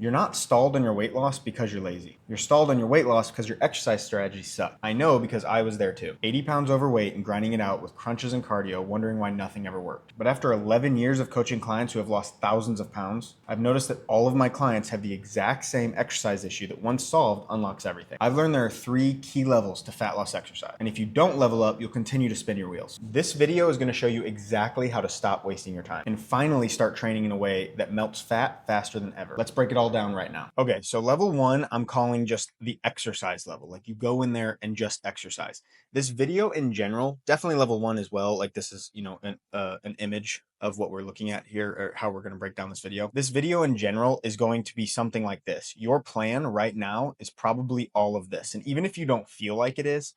You're not stalled on your weight loss because you're lazy. You're stalled on your weight loss because your exercise strategy sucked. I know because I was there too. 80 pounds overweight and grinding it out with crunches and cardio, wondering why nothing ever worked. But after 11 years of coaching clients who have lost thousands of pounds, I've noticed that all of my clients have the exact same exercise issue that once solved unlocks everything. I've learned there are 3 key levels to fat loss exercise. And if you don't level up, you'll continue to spin your wheels. This video is going to show you exactly how to stop wasting your time and finally start training in a way that melts fat faster than ever. Let's break it all down right now. Okay, so level 1, I'm calling just the exercise level. Like you go in there and just exercise. This video in general, definitely level 1 as well. Like this is, an image of what we're looking at here, or how we're going to break down this video. This video in general is going to be something like this. Your plan right now is probably all of this. And even if you don't feel like it is,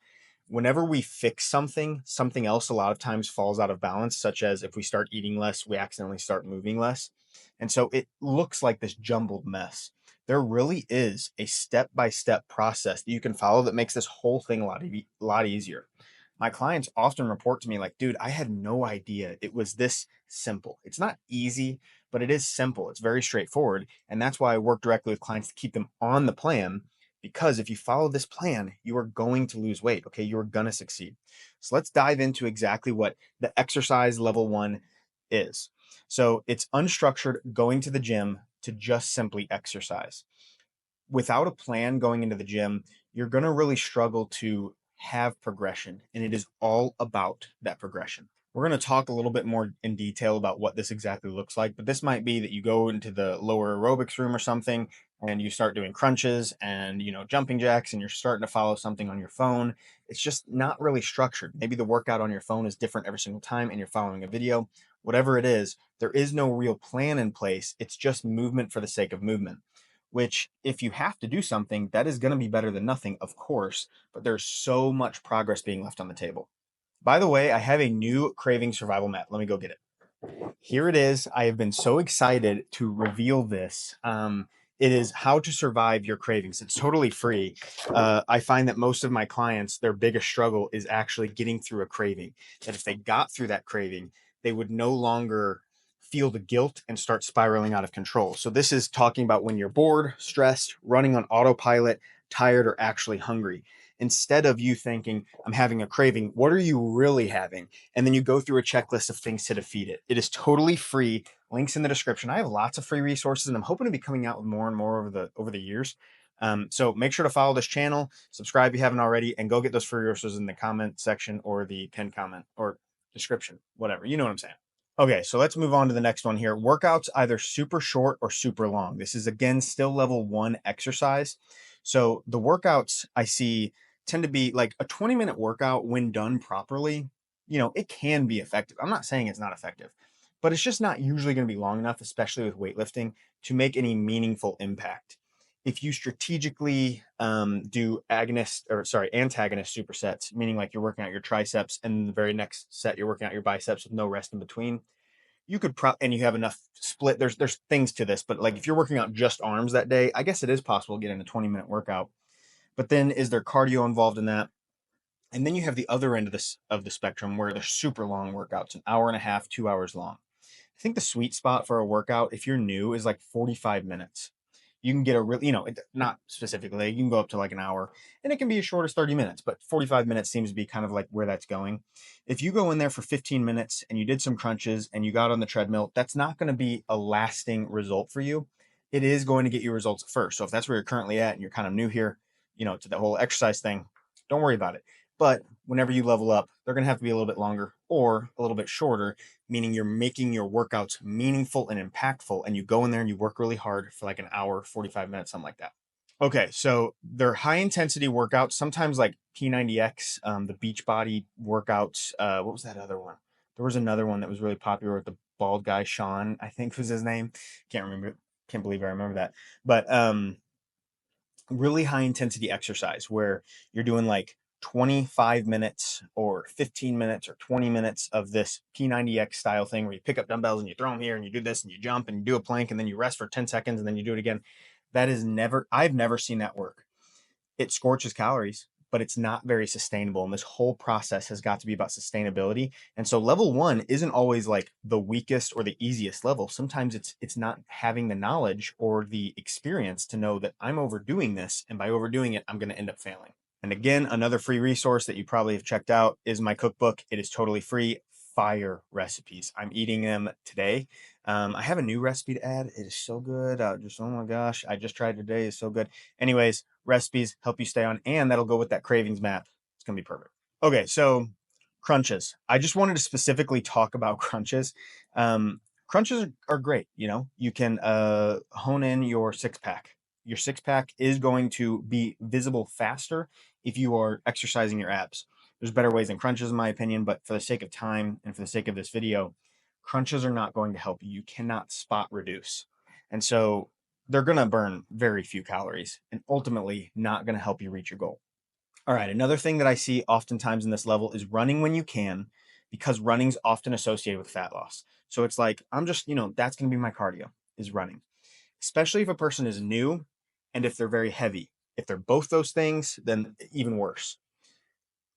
whenever we fix something, something else a lot of times falls out of balance, such as if we start eating less, we accidentally start moving less. And so it looks like this jumbled mess. There really is a step-by-step process that you can follow that makes this whole thing a lot easier. My clients often report to me like, dude, I had no idea it was this simple. It's not easy, but it is simple. It's very straightforward. And that's why I work directly with clients to keep them on the plan, because if you follow this plan, you are going to lose weight. Okay. You're going to succeed. So let's dive into exactly what the exercise level 1 is. So it's unstructured going to the gym to just simply exercise. Without a plan going into the gym, you're going to really struggle to have progression, and it is all about that progression. We're going to talk a little bit more in detail about what this exactly looks like, but this might be that you go into the lower aerobics room or something and you start doing crunches and, jumping jacks, and you're starting to follow something on your phone. It's just not really structured. Maybe the workout on your phone is different every single time and you're following a video. Whatever it is, there is no real plan in place. It's just movement for the sake of movement, which if you have to do something, that is going to be better than nothing, of course, but there's so much progress being left on the table. By the way, I have a new Craving Survival Mat. Let me go get it. Here it is. I have been so excited to reveal this. It is How to Survive Your Cravings. It's totally free. I find that most of my clients, their biggest struggle is actually getting through a craving. That if they got through that craving, they would no longer feel the guilt and start spiraling out of control. So this is talking about when you're bored, stressed, running on autopilot, tired, or actually hungry. Instead of you thinking, I'm having a craving, what are you really having? And then you go through a checklist of things to defeat it. It is totally free. Links in the description. I have lots of free resources, and I'm hoping to be coming out with more and more over the years. So make sure to follow this channel, subscribe if you haven't already, and go get those free resources in the comment section or the pinned comment or description, whatever. You know what I'm saying. Okay, so let's move on to the next one here. Workouts either super short or super long. This is again still level 1 exercise. So the workouts I see tend to be like a 20-minute workout when done properly. It can be effective. I'm not saying it's not effective, but it's just not usually going to be long enough, especially with weightlifting, to make any meaningful impact. If you strategically do antagonist supersets, meaning like you're working out your triceps and the very next set you're working out your biceps with no rest in between, you could and you have enough split. There's things to this, but like if you're working out just arms that day, I guess it is possible to get in a 20-minute workout. But then is there cardio involved in that? And then you have the other end of the spectrum where they're super long workouts, an hour and a half, 2 hours long. I think the sweet spot for a workout, if you're new, is like 45 minutes. You can get a really, not specifically, you can go up to like an hour, and it can be as short as 30 minutes, but 45 minutes seems to be kind of like where that's going. If you go in there for 15 minutes and you did some crunches and you got on the treadmill, that's not going to be a lasting result for you. It is going to get you results at first. So if that's where you're currently at and you're kind of new here, to the whole exercise thing, don't worry about it. But whenever you level up, they're going to have to be a little bit longer or a little bit shorter, meaning you're making your workouts meaningful and impactful. And you go in there and you work really hard for like an hour, 45 minutes, something like that. Okay, so they're high intensity workouts, sometimes like P90X, the Beachbody workouts. What was that other one? There was another one that was really popular with the bald guy, Sean, I think was his name. Can't remember. Can't believe I remember that. But really high intensity exercise where you're doing like 25 minutes or 15 minutes or 20 minutes of this P90X style thing where you pick up dumbbells and you throw them here and you do this and you jump and you do a plank and then you rest for 10 seconds and then you do it again. I've never seen that work. It scorches calories, but it's not very sustainable. And this whole process has got to be about sustainability. And so level one isn't always like the weakest or the easiest level. Sometimes it's not having the knowledge or the experience to know that I'm overdoing this, and by overdoing it, I'm going to end up failing. And again, another free resource that you probably have checked out is my cookbook. It is totally free. Fire recipes. I'm eating them today. I have a new recipe to add. It is so good. Oh my gosh, I just tried today. It's so good. Anyways, recipes help you stay on, and that'll go with that cravings map. It's gonna be perfect. Okay, so crunches. I just wanted to specifically talk about crunches. Crunches are great. You know, you can hone in your six pack. Your six pack is going to be visible faster if you are exercising your abs. There's better ways than crunches, in my opinion, but for the sake of time and for the sake of this video, crunches are not going to help you. You cannot spot reduce. And so they're going to burn very few calories and ultimately not going to help you reach your goal. All right, another thing that I see oftentimes in this level is running when you can, because running's often associated with fat loss. So it's like, I'm just, that's going to be my cardio is running, especially if a person is new and if they're very heavy. If they're both those things, then even worse.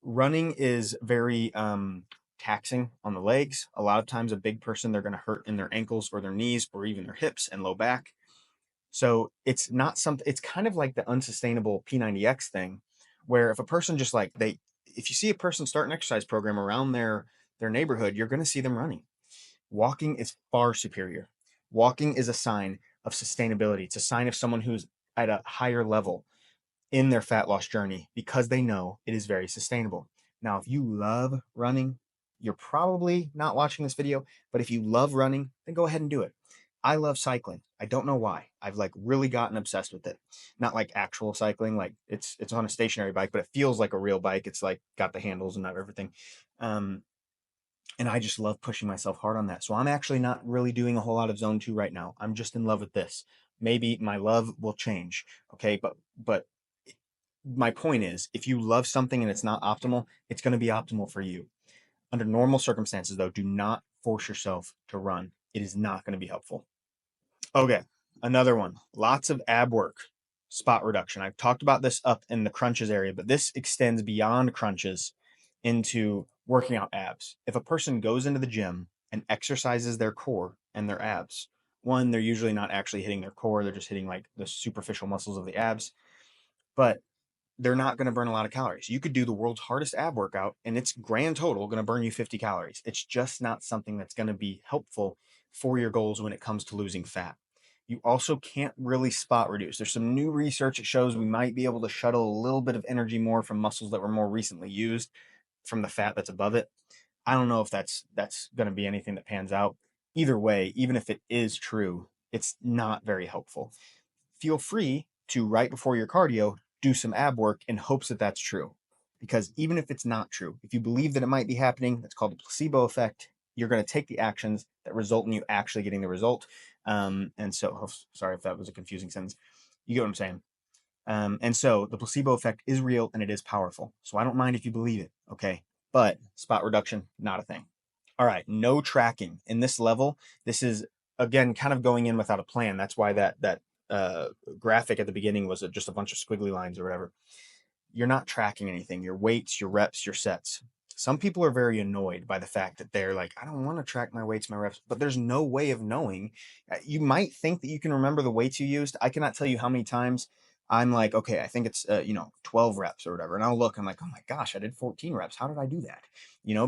Running is very taxing on the legs. A lot of times a big person, they're going to hurt in their ankles or their knees or even their hips and low back. So it's not something, it's kind of like the unsustainable P90X thing, where if a person just like if you see a person start an exercise program around their neighborhood, you're going to see them running. Walking is far superior. Walking is a sign of sustainability. It's a sign of someone who's at a higher level in their fat loss journey because they know it is very sustainable. Now, if you love running, you're probably not watching this video, but if you love running, then go ahead and do it. I love cycling. I don't know why. I've like really gotten obsessed with it. Not like actual cycling, like it's on a stationary bike, but it feels like a real bike. It's like got the handles and everything. And I just love pushing myself hard on that. So I'm actually not really doing a whole lot of zone 2 right now. I'm just in love with this. Maybe my love will change. Okay, but my point is, if you love something and it's not optimal, it's going to be optimal for you. Under normal circumstances, though, do not force yourself to run. It is not going to be helpful. Okay, another one. Lots of ab work, spot reduction. I've talked about this up in the crunches area, but this extends beyond crunches into working out abs. If a person goes into the gym and exercises their core and their abs, one, they're usually not actually hitting their core, they're just hitting like the superficial muscles of the abs. But they're not going to burn a lot of calories. You could do the world's hardest ab workout and it's grand total going to burn you 50 calories. It's just not something that's going to be helpful for your goals when it comes to losing fat. You also can't really spot reduce. There's some new research that shows we might be able to shuttle a little bit of energy more from muscles that were more recently used from the fat that's above it. I don't know if that's going to be anything that pans out. Either way, even if it is true, it's not very helpful. Feel free to, right before your cardio, do some ab work in hopes that that's true. Because even if it's not true, if you believe that it might be happening, that's called the placebo effect. You're going to take the actions that result in you actually getting the result. And so, sorry if that was a confusing sentence. You get what I'm saying. And so the placebo effect is real and it is powerful. So I don't mind if you believe it, okay? But spot reduction, not a thing. All right, no tracking. In this level, this is, again, kind of going in without a plan. That's why that graphic at the beginning was just a bunch of squiggly lines or whatever. You're not tracking anything, your weights, your reps, your sets. Some people are very annoyed by the fact that they're like, I don't want to track my weights, my reps, but there's no way of knowing. You might think that you can remember the weights you used. I cannot tell you how many times I'm like, okay, I think it's 12 reps or whatever, and I'll look, I'm like, oh my gosh, I did 14 reps. How did I do that?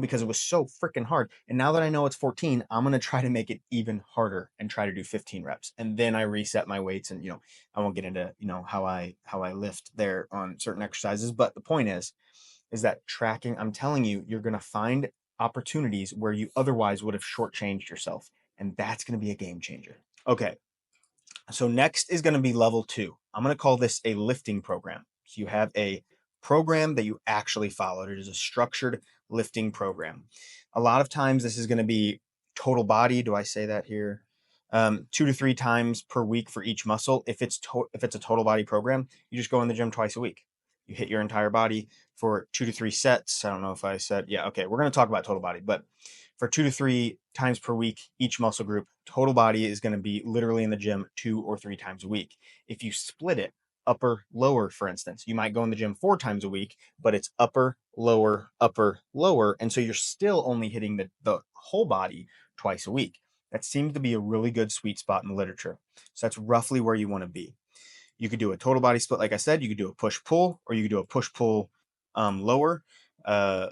Because it was so freaking hard. And now that I know it's 14, I'm gonna try to make it even harder and try to do 15 reps, and then I reset my weights. And I won't get into how I lift there on certain exercises, but the point is that tracking, I'm telling you, you're gonna find opportunities where you otherwise would have shortchanged yourself, and that's gonna be a game changer. Okay, so next is going to be level 2. I'm going to call this a lifting program. So you have a program that you actually followed. It is a structured lifting program. A lot of times this is going to be total body. Do I say that here? 2 to 3 times per week for each muscle. If it's a total body program, you just go in the gym twice a week. You hit your entire body for 2 to 3 sets. I don't know if I said, yeah, okay. We're going to talk about total body, but for 2 to 3 times per week, each muscle group, total body is going to be literally in the gym 2 or 3 times a week. If you split it upper, lower, for instance. You might go in the gym 4 times a week, but it's upper, lower, upper, lower. And so you're still only hitting the whole body twice a week. That seems to be a really good sweet spot in the literature. So that's roughly where you want to be. You could do a total body split, like I said. You could do a push pull, or you could do a push pull lower. Uh,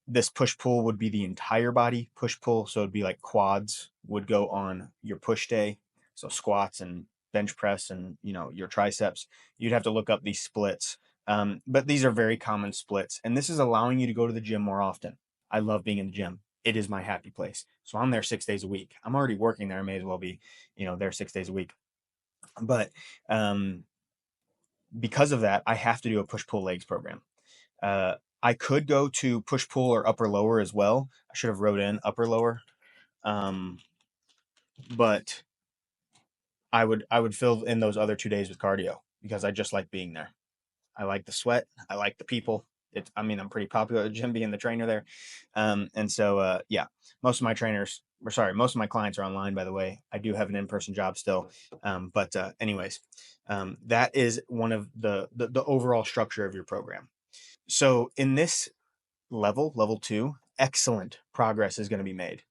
this push pull would be the entire body push pull. So it'd be like quads would go on your push day. So squats and bench press and your triceps. You'd have to look up these splits. But these are very common splits. And this is allowing you to go to the gym more often. I love being in the gym. It is my happy place. So I'm there 6 days a week. I'm already working there. I may as well be, there 6 days a week. But because of that, I have to do a push pull legs program. Uh, I could go to push pull or upper lower as well. I should have wrote in upper lower, but I would fill in those other 2 days with cardio because I just like being there. I like the sweat. I like the people. I'm pretty popular at the gym being the trainer there. And so, yeah, most of my most of my clients are online, by the way. I do have an in-person job still. But anyways, that is one of the overall structure of your program. So in this level 2, excellent progress is going to be made.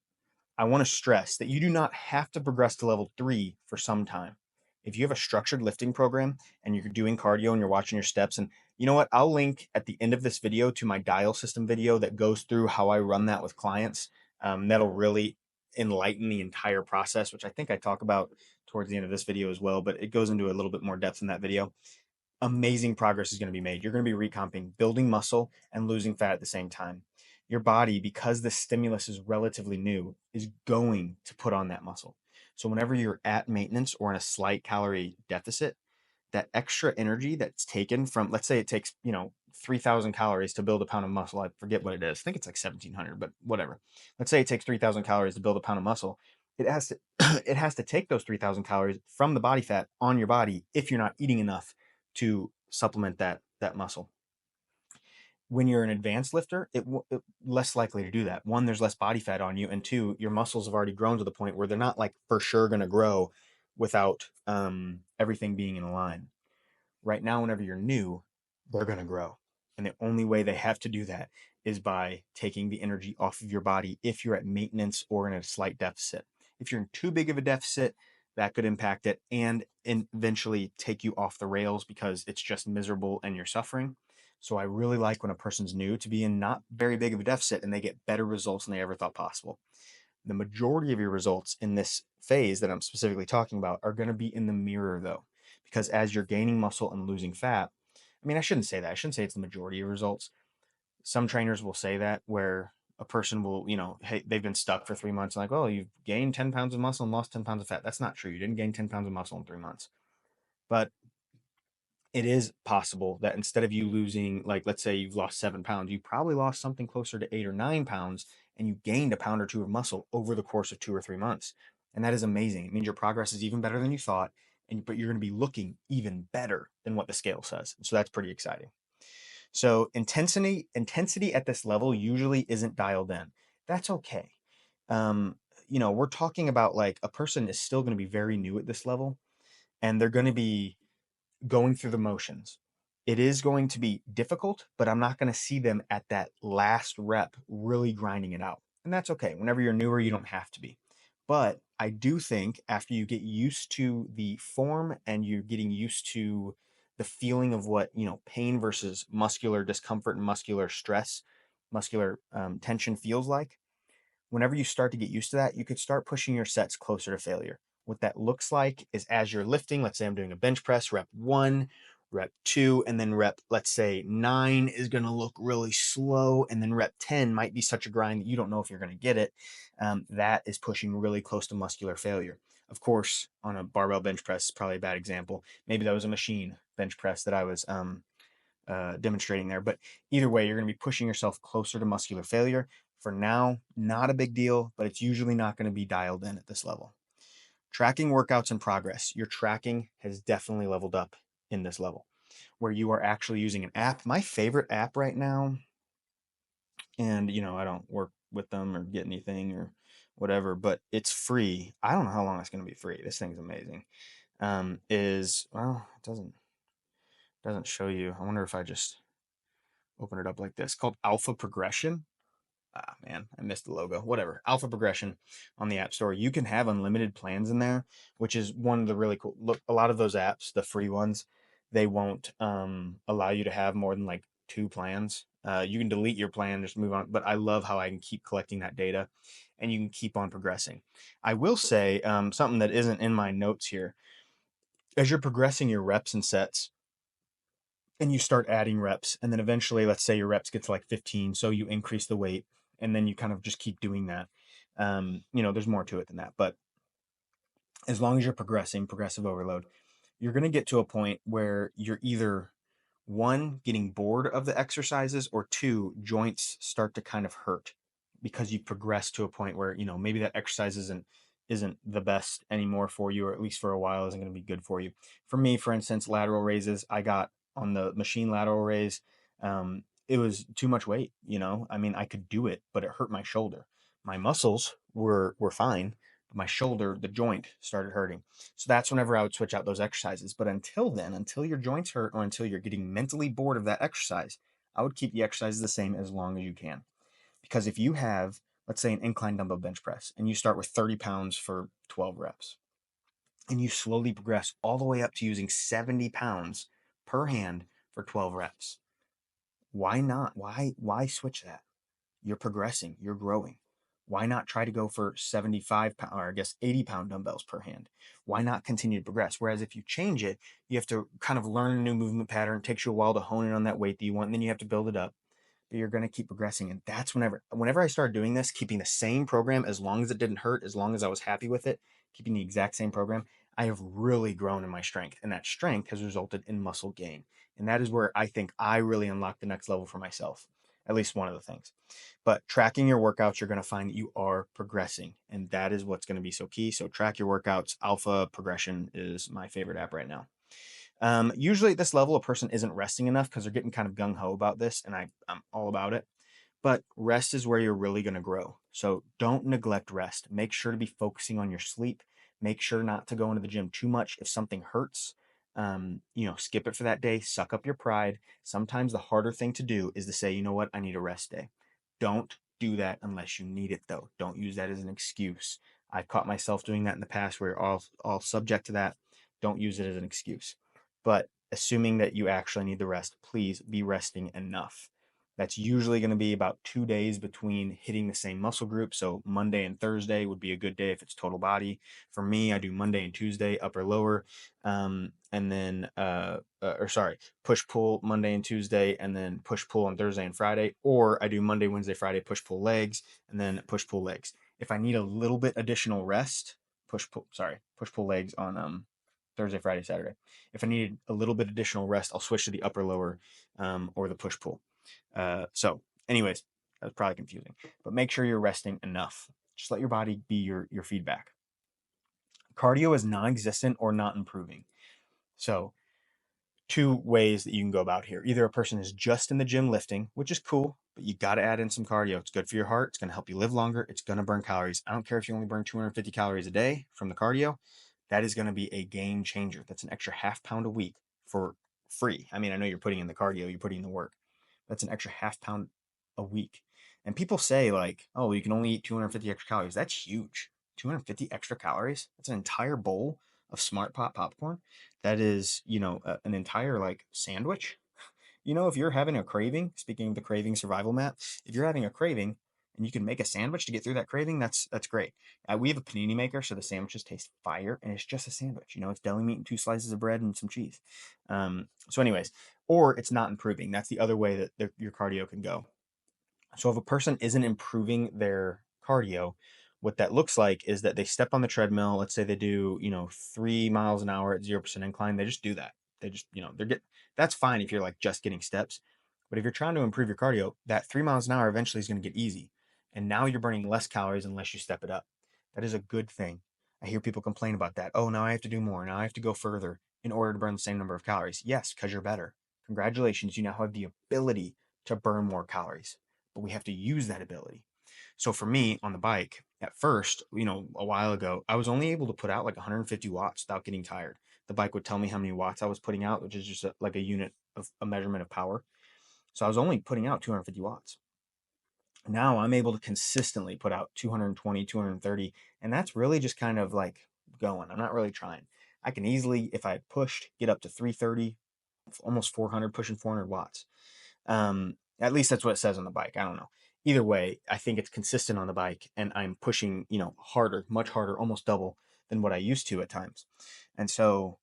I want to stress that you do not have to progress to level 3 for some time. If you have a structured lifting program and you're doing cardio and you're watching your steps, and you know what, I'll link at the end of this video to my dial system video that goes through how I run that with clients. That'll really enlighten the entire process, which I think I talk about towards the end of this video as well, but it goes into a little bit more depth in that video. Amazing progress is going to be made. You're going to be recomping, building muscle, and losing fat at the same time. Your body, because the stimulus is relatively new, is going to put on that muscle. So whenever you're at maintenance or in a slight calorie deficit, that extra energy that's taken from, let's say it takes, 3,000 calories to build a pound of muscle. I forget what it is. I think it's like 1,700, but whatever. Let's say it takes 3,000 calories to build a pound of muscle. It has to, it has to take those 3,000 calories from the body fat on your body if you're not eating enough to supplement that muscle. When you're an advanced lifter, it less likely to do that. One, there's less body fat on you, and two, your muscles have already grown to the point where they're not like for sure going to grow without everything being in line. Right now, whenever you're new, they're going to grow, and the only way they have to do that is by taking the energy off of your body if you're at maintenance or in a slight deficit. If you're in too big of a deficit, that could impact it and eventually take you off the rails because it's just miserable and you're suffering. So I really like when a person's new to be in not very big of a deficit and they get better results than they ever thought possible. The majority of your results in this phase that I'm specifically talking about are going to be in the mirror though, because as you're gaining muscle and losing fat, I shouldn't say that. I shouldn't say it's the majority of results. Some trainers will say that where a person will, hey, they've been stuck for 3 months, like, oh, you've gained 10 pounds of muscle and lost 10 pounds of fat. That's not true. You didn't gain 10 pounds of muscle in 3 months. But it is possible that instead of you losing, like, let's say you've lost 7 pounds, you probably lost something closer to 8 or 9 pounds and you gained a pound or two of muscle over the course of 2 or 3 months. And that is amazing. It means your progress is even better than you thought. But you're going to be looking even better than what the scale says. So that's pretty exciting. So intensity at this level usually isn't dialed in. That's okay. We're talking about like a person is still going to be very new at this level and they're going to be going through the motions. It is going to be difficult, but I'm not going to see them at that last rep really grinding it out. And that's okay. Whenever you're newer, you don't have to be. But I do think after you get used to the form and you're getting used to the feeling of what, pain versus muscular discomfort and muscular stress, muscular tension feels like, whenever you start to get used to that, you could start pushing your sets closer to failure. What that looks like is as you're lifting, let's say I'm doing a bench press, rep 1, rep 2, and then rep, let's say 9 is going to look really slow, and then rep 10 might be such a grind that you don't know if you're going to get it. That is pushing really close to muscular failure. Of course, on a barbell bench press, probably a bad example. Maybe that was a machine bench press that I was demonstrating there. But either way, you're going to be pushing yourself closer to muscular failure. For now, not a big deal, but it's usually not going to be dialed in at this level. Tracking workouts in progress. Your tracking has definitely leveled up in this level where you are actually using an app. My favorite app right now, and I don't work with them or get anything or whatever, but it's free. I don't know how long it's going to be free. This thing's amazing. Well, it doesn't. doesn't show you. I wonder if I just open it up like this. It's called Alpha Progression. Ah, man, I missed the logo. Whatever. Alpha Progression on the App Store. You can have unlimited plans in there, which is one of the really cool. Look, a lot of those apps, the free ones, they won't allow you to have more than like two plans. You can delete your plan, just move on. But I love how I can keep collecting that data, and you can keep on progressing. I will say something that isn't in my notes here. As you're progressing your reps and sets, and you start adding reps, and then eventually, let's say your reps get to like 15, so you increase the weight, and then you kind of just keep doing that. There's more to it than that, but as long as you're progressing, progressive overload, you're going to get to a point where you're either one, getting bored of the exercises, or two, joints start to kind of hurt because you progress to a point where, maybe that exercise isn't the best anymore for you, or at least for a while isn't going to be good for you. For me, for instance, lateral raises, I got on the machine lateral raise. It was too much weight, I mean, I could do it, but it hurt my shoulder. My muscles were fine, but my shoulder, the joint started hurting. So that's whenever I would switch out those exercises. But until then, until your joints hurt or until you're getting mentally bored of that exercise, I would keep the exercises the same as long as you can. Because if you have, let's say, an incline dumbbell bench press and you start with 30 pounds for 12 reps, and you slowly progress all the way up to using 70 pounds per hand for 12 reps, why not? Why switch that? You're progressing, you're growing. Why not try to go for 75 pound, or I guess 80-pound dumbbells per hand? Why not continue to progress? Whereas if you change it, you have to kind of learn a new movement pattern. It takes you a while to hone in on that weight that you want, and then you have to build it up. But you're going to keep progressing. And that's whenever I started doing this, keeping the same program as long as it didn't hurt, as long as I was happy with it, keeping the exact same program, I have really grown in my strength. And that strength has resulted in muscle gain. And that is where I think I really unlocked the next level for myself. At least one of the things. But tracking your workouts, you're going to find that you are progressing. And that is what's going to be so key. So track your workouts. Alpha Progression is my favorite app right now. Usually at this level, a person isn't resting enough because they're getting kind of gung ho about this, and I'm all about it. But rest is where you're really going to grow. So don't neglect rest. Make sure to be focusing on your sleep. Make sure not to go into the gym too much. If something hurts, skip it for that day. Suck up your pride. Sometimes the harder thing to do is to say, you know what, I need a rest day. Don't do that unless you need it, though. Don't use that as an excuse. I've caught myself doing that in the past where you're all subject to that. Don't use it as an excuse. But assuming that you actually need the rest, please be resting enough. That's usually going to be about 2 days between hitting the same muscle group. So Monday and Thursday would be a good day if it's total body. For me, I do Monday and Tuesday, upper lower, and then push pull Monday and Tuesday, and then push pull on Thursday and Friday. Or I do Monday, Wednesday, Friday, push pull legs, and then push pull legs. If I need a little bit additional rest, push pull legs on Thursday, Friday, Saturday. If I needed a little bit additional rest, I'll switch to the upper lower or the push pull. Anyways, that was probably confusing, but make sure you're resting enough. Just let your body be your feedback. Cardio is non-existent or not improving. So two ways that you can go about here. Either a person is just in the gym lifting, which is cool, but you got to add in some cardio. It's good for your heart. It's going to help you live longer. It's going to burn calories. I don't care if you only burn 250 calories a day from the cardio. That is going to be a game changer. That's an extra half pound a week for free. I mean, I know you're putting in the cardio, you're putting in the work. That's an extra half pound a week. And people say like, oh, you can only eat 250 extra calories. That's huge. 250 extra calories. That's an entire bowl of Smart Pot popcorn. That is, an entire like sandwich. If you're having a craving, speaking of the craving survival map, if you're having a craving and you can make a sandwich to get through that craving, that's great. We have a panini maker, so the sandwiches taste fire, and it's just a sandwich. It's deli meat and two slices of bread and some cheese. Anyways, or it's not improving. That's the other way that your cardio can go. So if a person isn't improving their cardio, what that looks like is that they step on the treadmill. Let's say they do, 3 miles an hour at 0% incline. They just do that. They just, that's fine if you're like just getting steps. But if you're trying to improve your cardio, that 3 miles an hour eventually is going to get easy. And now you're burning less calories unless you step it up. That is a good thing. I hear people complain about that. Oh, now I have to do more. Now I have to go further in order to burn the same number of calories. Yes, because you're better. Congratulations. You now have the ability to burn more calories, but we have to use that ability. So for me on the bike, at first, a while ago, I was only able to put out like 150 watts without getting tired. the bike would tell me how many watts I was putting out, which is just like a unit of a measurement of power. So I was only putting out 250 watts. Now I'm able to consistently put out 220, 230, and that's really just kind of like going. I'm not really trying. I can easily, if I pushed, get up to 330, almost 400, pushing 400 watts. At least that's what it says on the bike. I don't know. Either way, I think it's consistent on the bike, and I'm pushing, harder, much harder, almost double than what I used to at times. And so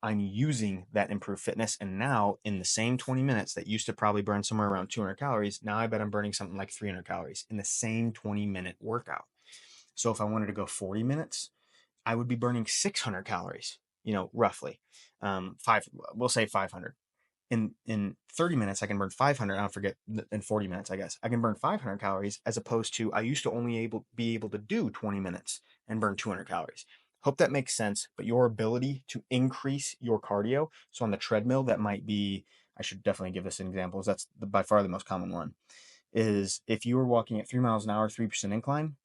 I'm using that improved fitness. And now in the same 20 minutes that used to probably burn somewhere around 200 calories, now I bet I'm burning something like 300 calories in the same 20-minute workout. So if I wanted to go 40 minutes, I would be burning 600 calories, roughly. We'll say 500. In 30 minutes, I can burn 500. I don't forget, in 40 minutes, I guess I can burn 500 calories, as opposed to I used to only be able to do 20 minutes and burn 200 calories. Hope that makes sense. But your ability to increase your cardio, so on the treadmill, that might be, I should definitely give this an example, that's by far the most common one, is if you were walking at 3 miles an hour, 3% incline,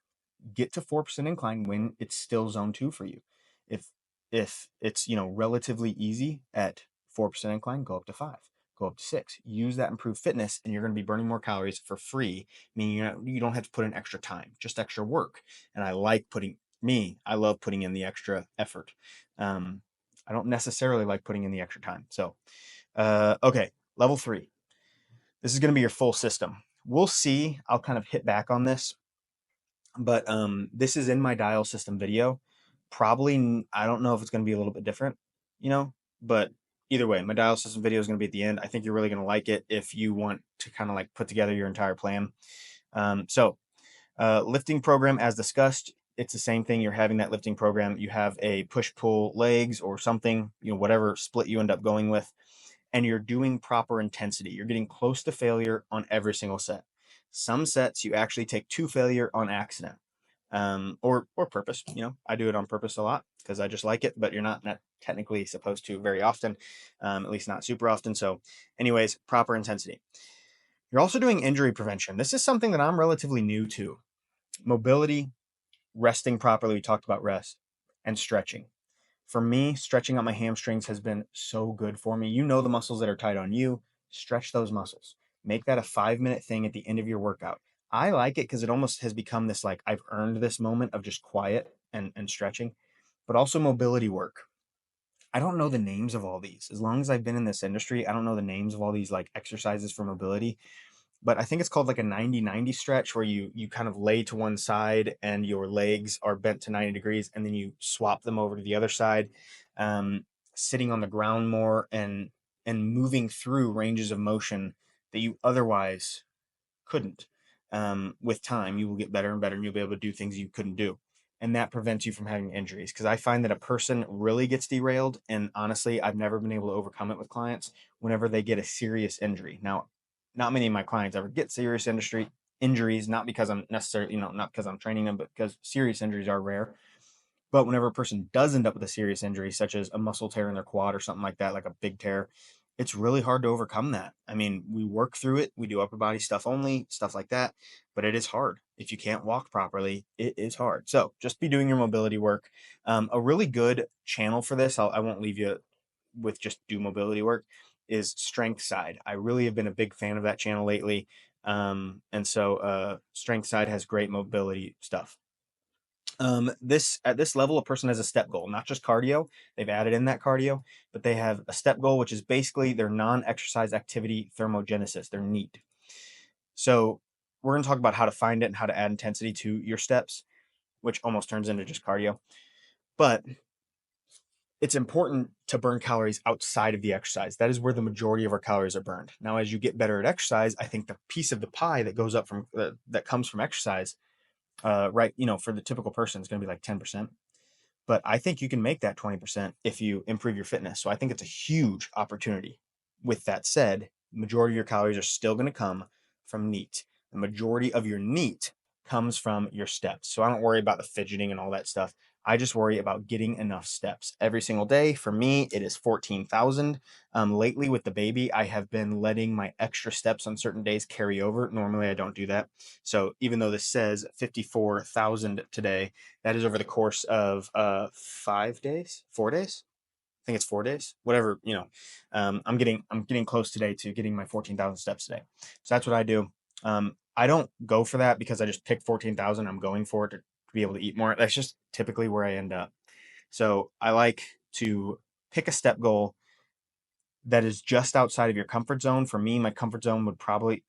get to 4% incline when it's still zone 2 for you. If it's, relatively easy at 4% incline, go up to 5, go up to 6. Use that improved fitness, and you're going to be burning more calories for free, meaning you don't have to put in extra time, just extra work. And I love putting in the extra effort. I don't necessarily like putting in the extra time. So okay, level 3. This is going to be your full system. We'll see. I'll kind of hit back on this, but this is in my dial system video. Probably, I don't know if it's going to be a little bit different, but either way, my dial system video is going to be at the end. I think you're really going to like it if you want to kind of like put together your entire plan. So lifting program, as discussed, it's the same thing. You're having that lifting program. You have a push pull legs or something, whatever split you end up going with, and you're doing proper intensity. You're getting close to failure on every single set. Some sets you actually take to failure on accident, or purpose. I do it on purpose a lot because I just like it, but you're not technically supposed to very often, at least not super often. So anyways, proper intensity. You're also doing injury prevention. This is something that I'm relatively new to. Mobility, resting properly. We talked about rest, and stretching. For me, stretching out my hamstrings has been so good for me. The muscles that are tight on you, stretch those muscles. Make that a 5-minute thing at the end of your workout. I like it because it almost has become this, like, I've earned this moment of just quiet and stretching, but also mobility work. I don't know the names of all these. As long as I've been in this industry, I don't know the names of all these like exercises for mobility, but I think it's called like a 90-90 stretch, where you kind of lay to one side and your legs are bent to 90 degrees, and then you swap them over to the other side, sitting on the ground more and moving through ranges of motion that you otherwise couldn't. With time, you will get better and better, and you'll be able to do things you couldn't do. And that prevents you from having injuries. Because I find that a person really gets derailed, and honestly, I've never been able to overcome it with clients whenever they get a serious injury. Now, not many of my clients ever get serious injuries, not because I'm necessarily, not because I'm training them, but because serious injuries are rare. But whenever a person does end up with a serious injury, such as a muscle tear in their quad or something like that, like a big tear, it's really hard to overcome that. I mean, we work through it. We do upper body stuff only, stuff like that, but it is hard. If you can't walk properly, it is hard. So just be doing your mobility work. A really good channel for this, I won't leave you with just do mobility work, is Strength Side. I really have been a big fan of that channel lately. And so Strength Side has great mobility stuff. This at this level, a person has a step goal, not just cardio. They've added in that cardio, but they have a step goal, which is basically their non-exercise activity thermogenesis, their NEAT. So we're going to talk about how to find it and how to add intensity to your steps, which almost turns into just cardio. But it's important to burn calories outside of the exercise. That is where the majority of our calories are burned. Now, as you get better at exercise, I think the piece of the pie that goes up from that comes from exercise, right, for the typical person, is going to be like 10%. But I think you can make that 20% if you improve your fitness. So I think it's a huge opportunity. With that said, majority of your calories are still going to come from NEAT. The majority of your NEAT comes from your steps. So I don't worry about the fidgeting and all that stuff. I just worry about getting enough steps every single day. For me, it is 14,000. Lately with the baby, I have been letting my extra steps on certain days carry over. Normally I don't do that. So even though this says 54,000 today, that is over the course of 5 days, 4 days. think it's 4 days, whatever, I'm getting close today to getting my 14,000 steps today. So that's what I do. I don't go for that because I just pick 14,000. I'm going for it to be able to eat more. That's just typically where I end up. So I like to pick a step goal that is just outside of your comfort zone. For me, my comfort zone would probably,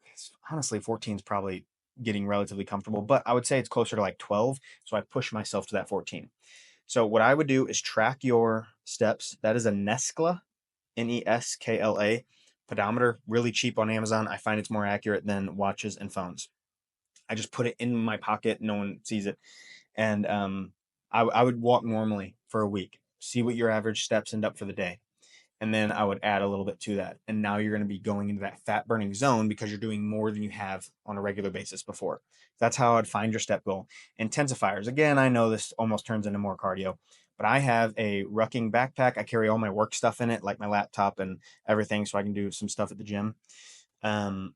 honestly, 14 is probably getting relatively comfortable, but I would say it's closer to like 12. So I push myself to that 14. So what I would do is track your steps. That is a Neskla, Neskla pedometer, really cheap on Amazon. I find it's more accurate than watches and phones. I just put it in my pocket, no one sees it, and I would walk normally for a week, see what your average steps end up for the day, and then I would add a little bit to that. And now you're going to be going into that fat burning zone because you're doing more than you have on a regular basis before. That's how I'd find your step goal. Intensifiers. Again, I know this almost turns into more cardio, but I have a rucking backpack. I carry all my work stuff in it, like my laptop and everything, so I can do some stuff at the gym. Um,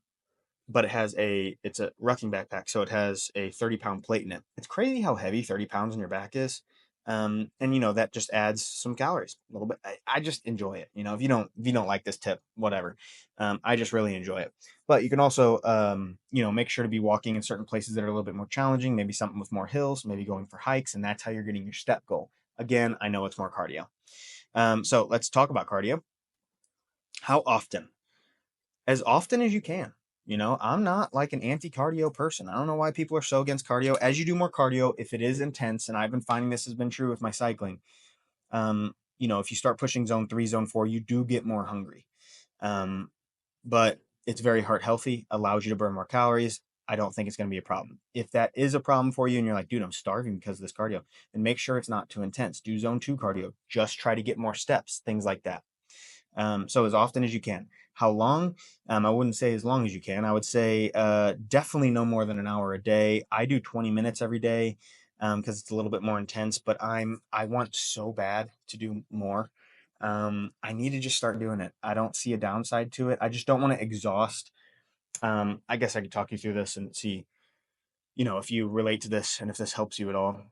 but it's a rucking backpack, so it has a 30-pound plate in it. It's crazy how heavy 30 pounds on your back is. And that just adds some calories a little bit. I just enjoy it. If you don't like this tip, whatever. I just really enjoy it. But you can also make sure to be walking in certain places that are a little bit more challenging, maybe something with more hills, maybe going for hikes, and that's how you're getting your step goal. Again, I know it's more cardio. So let's talk about cardio. How often? As often as you can. I'm not like an anti-cardio person. I don't know why people are so against cardio. As you do more cardio, if it is intense, and I've been finding this has been true with my cycling, if you start pushing zone 3, zone 4, you do get more hungry. But it's very heart healthy, allows you to burn more calories. I don't think it's going to be a problem. If that is a problem for you and you're like, dude, I'm starving because of this cardio, then make sure it's not too intense. Do zone 2 cardio. Just try to get more steps, things like that. So as often as you can. How long? I wouldn't say as long as you can. I would say definitely no more than an hour a day. I do 20 minutes every day because it's a little bit more intense, but I want so bad to do more. I need to just start doing it. I don't see a downside to it. I just don't want to exhaust. I guess I could talk you through this and see, if you relate to this and if this helps you at all.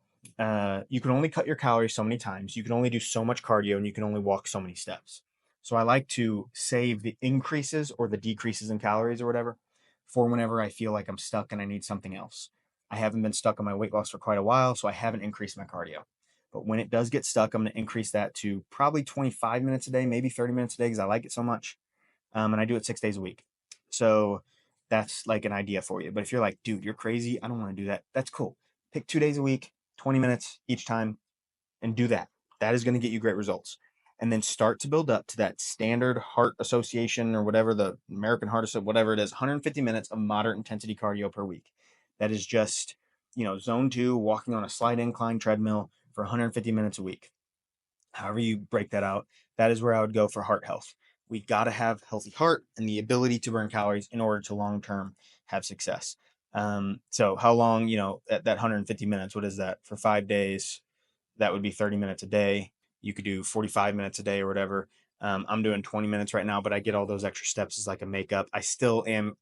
You can only cut your calories so many times. You can only do so much cardio and you can only walk so many steps. So I like to save the increases or the decreases in calories or whatever for whenever I feel like I'm stuck and I need something else. I haven't been stuck on my weight loss for quite a while, so I haven't increased my cardio. But when it does get stuck, I'm going to increase that to probably 25 minutes a day, maybe 30 minutes a day because I like it so much. And I do it 6 days a week. So that's like an idea for you. But if you're like, dude, you're crazy, I don't want to do that, that's cool. Pick 2 days a week, 20 minutes each time, and do that. That is going to get you great results. And then start to build up to that standard heart association or whatever, the American Heart Association, whatever it is, 150 minutes of moderate intensity cardio per week. That is just, zone 2, walking on a slight incline treadmill for 150 minutes a week. However you break that out, that is where I would go for heart health. We got to have healthy heart and the ability to burn calories in order to long term have success. So how long, at that 150 minutes, what is that for 5 days? That would be 30 minutes a day. You could do 45 minutes a day or whatever. I'm doing 20 minutes right now, but I get all those extra steps as like a makeup. I still am,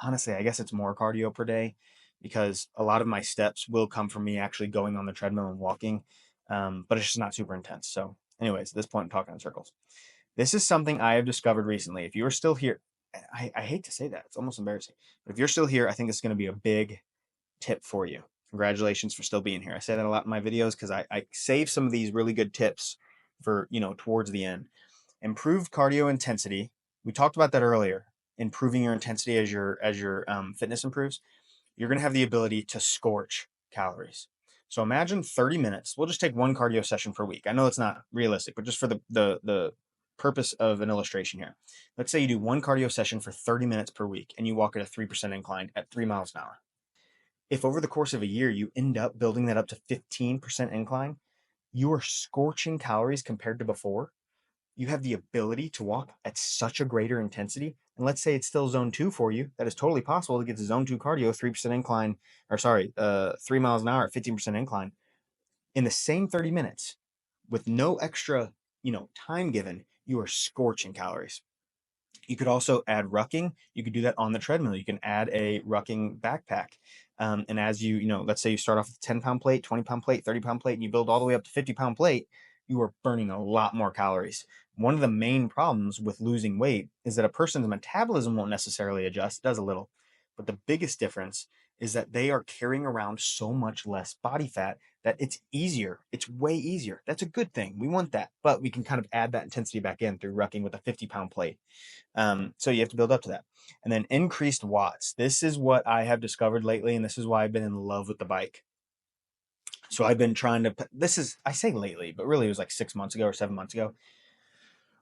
honestly, I guess it's more cardio per day because a lot of my steps will come from me actually going on the treadmill and walking. But it's just not super intense. So, anyways, at this point, I'm talking in circles. This is something I have discovered recently. If you are still here, I hate to say that, it's almost embarrassing. But if you're still here, I think it's going to be a big tip for you. Congratulations for still being here. I say that a lot in my videos because I save some of these really good tips for, towards the end. Improved cardio intensity. We talked about that earlier. Improving your intensity as your fitness improves. You're going to have the ability to scorch calories. So imagine 30 minutes. We'll just take one cardio session per week. I know it's not realistic, but just for the purpose of an illustration here. Let's say you do one cardio session for 30 minutes per week and you walk at a 3% incline at 3 miles an hour. If over the course of a year you end up building that up to 15% incline, you are scorching calories compared to before. You have the ability to walk at such a greater intensity. And let's say it's still zone 2 for you. That is totally possible to get to zone 2 cardio, 3% incline, 3 miles an hour, 15% incline in the same 30 minutes with no extra, time given. You are scorching calories. You could also add rucking. You could do that on the treadmill. You can add a rucking backpack. And as let's say you start off with a 10-pound plate, 20-pound plate, 30-pound plate, and you build all the way up to 50-pound plate, you are burning a lot more calories. One of the main problems with losing weight is that a person's metabolism won't necessarily adjust, it does a little. But the biggest difference is that they are carrying around so much less body fat that it's easier. It's way easier. That's a good thing. We want that. But we can kind of add that intensity back in through rucking with a 50-pound plate. So you have to build up to that. And then increased watts. This is what I have discovered lately, and this is why I've been in love with the bike. So I've been trying to, this is, I say lately, but really it was like 6 months ago or 7 months ago,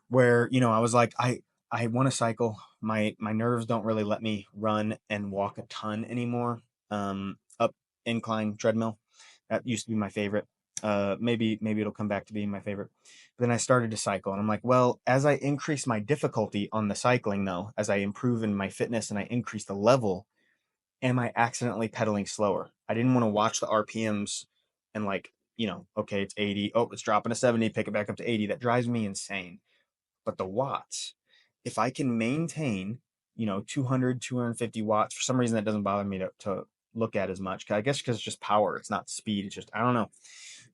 where, I was like, I want to cycle. My nerves don't really let me run and walk a ton anymore. Up incline treadmill. That used to be my favorite. Maybe it'll come back to being my favorite. But then I started to cycle, and I'm like, well, as I increase my difficulty on the cycling, though, as I improve in my fitness and I increase the level, am I accidentally pedaling slower? I didn't want to watch the RPMs and like, okay, it's 80. Oh, it's dropping to 70, pick it back up to 80. That drives me insane. But the watts, if I can maintain, 200, 250 watts, for some reason that doesn't bother me to look at as much. I guess because it's just power. It's not speed. It's just, I don't know.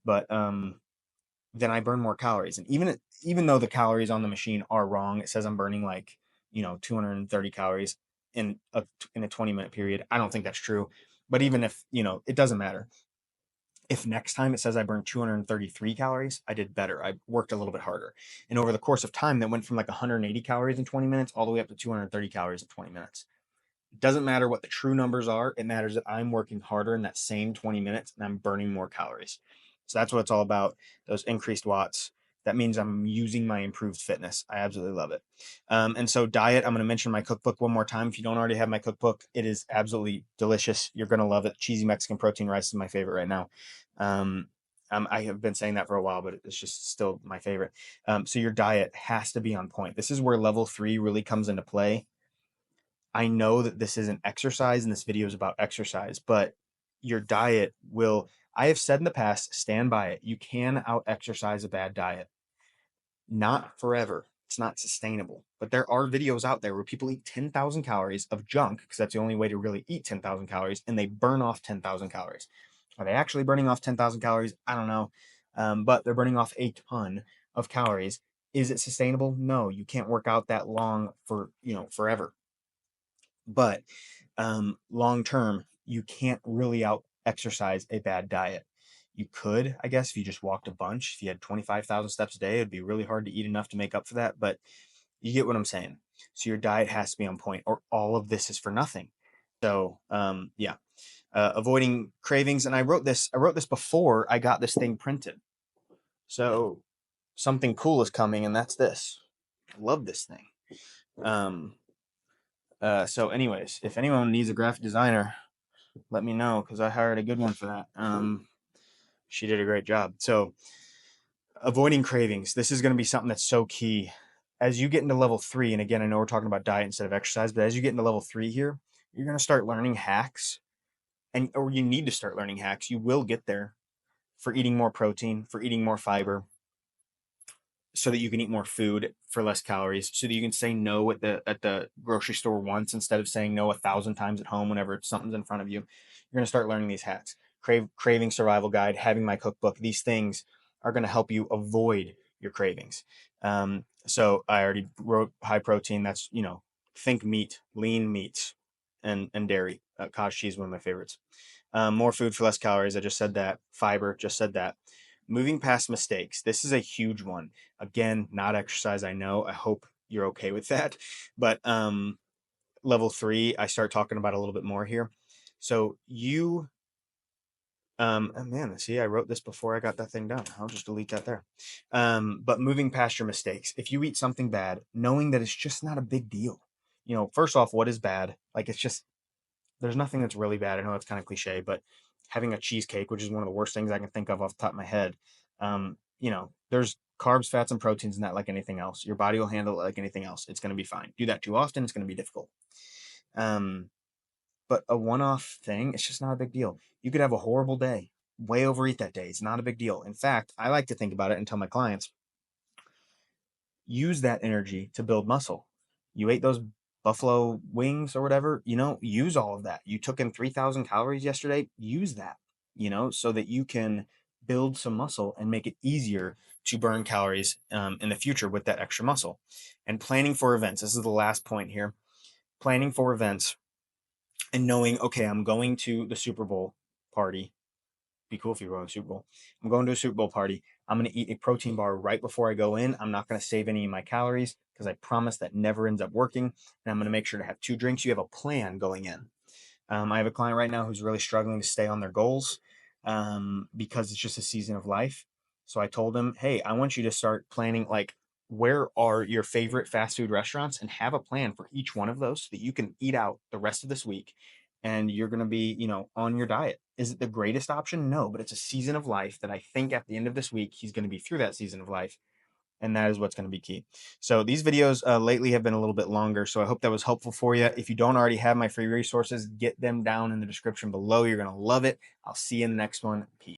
But then I burn more calories. And even though the calories on the machine are wrong, it says I'm burning like, 230 calories in a 20-minute period. I don't think that's true. But even if, it doesn't matter. If next time it says I burned 233 calories, I did better. I worked a little bit harder. And over the course of time, that went from like 180 calories in 20 minutes all the way up to 230 calories in 20 minutes. It doesn't matter what the true numbers are. It matters that I'm working harder in that same 20 minutes and I'm burning more calories. So that's what it's all about, those increased watts. That means I'm using my improved fitness. I absolutely love it. And so diet, I'm going to mention my cookbook one more time. If you don't already have my cookbook, it is absolutely delicious. You're going to love it. Cheesy Mexican protein rice is my favorite right now. I have been saying that for a while, but it's just still my favorite. So your diet has to be on point. This is where level 3 really comes into play. I know that this isn't exercise and this video is about exercise, but your diet will, I have said in the past, stand by it. You can out exercise a bad diet. Not forever. It's not sustainable. But there are videos out there where people eat 10,000 calories of junk, because that's the only way to really eat 10,000 calories, and they burn off 10,000 calories. Are they actually burning off 10,000 calories? I don't know. But they're burning off a ton of calories. Is it sustainable? No, you can't work out that long for, forever. But long term, you can't really out exercise a bad diet. You could, I guess, if you just walked a bunch. If you had 25,000 steps a day, it'd be really hard to eat enough to make up for that. But you get what I'm saying. So your diet has to be on point, or all of this is for nothing. So yeah, avoiding cravings. And I wrote this before I got this thing printed. So something cool is coming, and that's this. I love this thing. So anyways, if anyone needs a graphic designer, let me know, because I hired a good one for that. She did a great job. So avoiding cravings. This is going to be something that's so key. As you get into level 3, and again, I know we're talking about diet instead of exercise, but as you get into level 3 here, you're going to start learning hacks, or you need to start learning hacks. You will get there, for eating more protein, for eating more fiber, so that you can eat more food for less calories, so that you can say no at the grocery store once instead of saying no 1,000 times at home whenever something's in front of you. You're going to start learning these hacks. Craving Survival Guide, having my cookbook, these things are going to help you avoid your cravings. So I already wrote high protein. That's, think meat, lean meats, and dairy. Cottage cheese, one of my favorites. More food for less calories. I just said that. Fiber, just said that. Moving past mistakes. This is a huge one. Again, not exercise, I know. I hope you're okay with that. But level 3, I start talking about a little bit more here. So you, oh man, see, I wrote this before I got that thing done. I'll just delete that there. But moving past your mistakes. If you eat something bad, knowing that it's just not a big deal. First off, what is bad? Like, it's just, there's nothing that's really bad. I know it's kind of cliche, but having a cheesecake, which is one of the worst things I can think of off the top of my head, there's carbs, fats, and proteins in that, like anything else. Your body will handle it like anything else. It's going to be fine. Do that too often, it's going to be difficult. But a one-off thing, it's just not a big deal. You could have a horrible day, way overeat that day. It's not a big deal. In fact, I like to think about it and tell my clients, use that energy to build muscle. You ate those buffalo wings or whatever, use all of that. You took in 3,000 calories yesterday, use that, so that you can build some muscle and make it easier to burn calories in the future with that extra muscle. And planning for events. This is the last point here. Planning for events and knowing, okay, I'm going to the Super Bowl party. Be cool if you were going to the Super Bowl. I'm going to a Super Bowl party. I'm going to eat a protein bar right before I go in. I'm not going to save any of my calories because I promise that never ends up working. And I'm going to make sure to have 2 drinks. You have a plan going in. I have a client right now who's really struggling to stay on their goals because it's just a season of life. So I told him, hey, I want you to start planning, like, where are your favorite fast food restaurants, and have a plan for each one of those so that you can eat out the rest of this week and you're going to be, on your diet. Is it the greatest option? No, but it's a season of life that I think at the end of this week, he's going to be through that season of life. And that is what's going to be key. So these videos lately have been a little bit longer. So I hope that was helpful for you. If you don't already have my free resources, get them down in the description below. You're going to love it. I'll see you in the next one. Peace.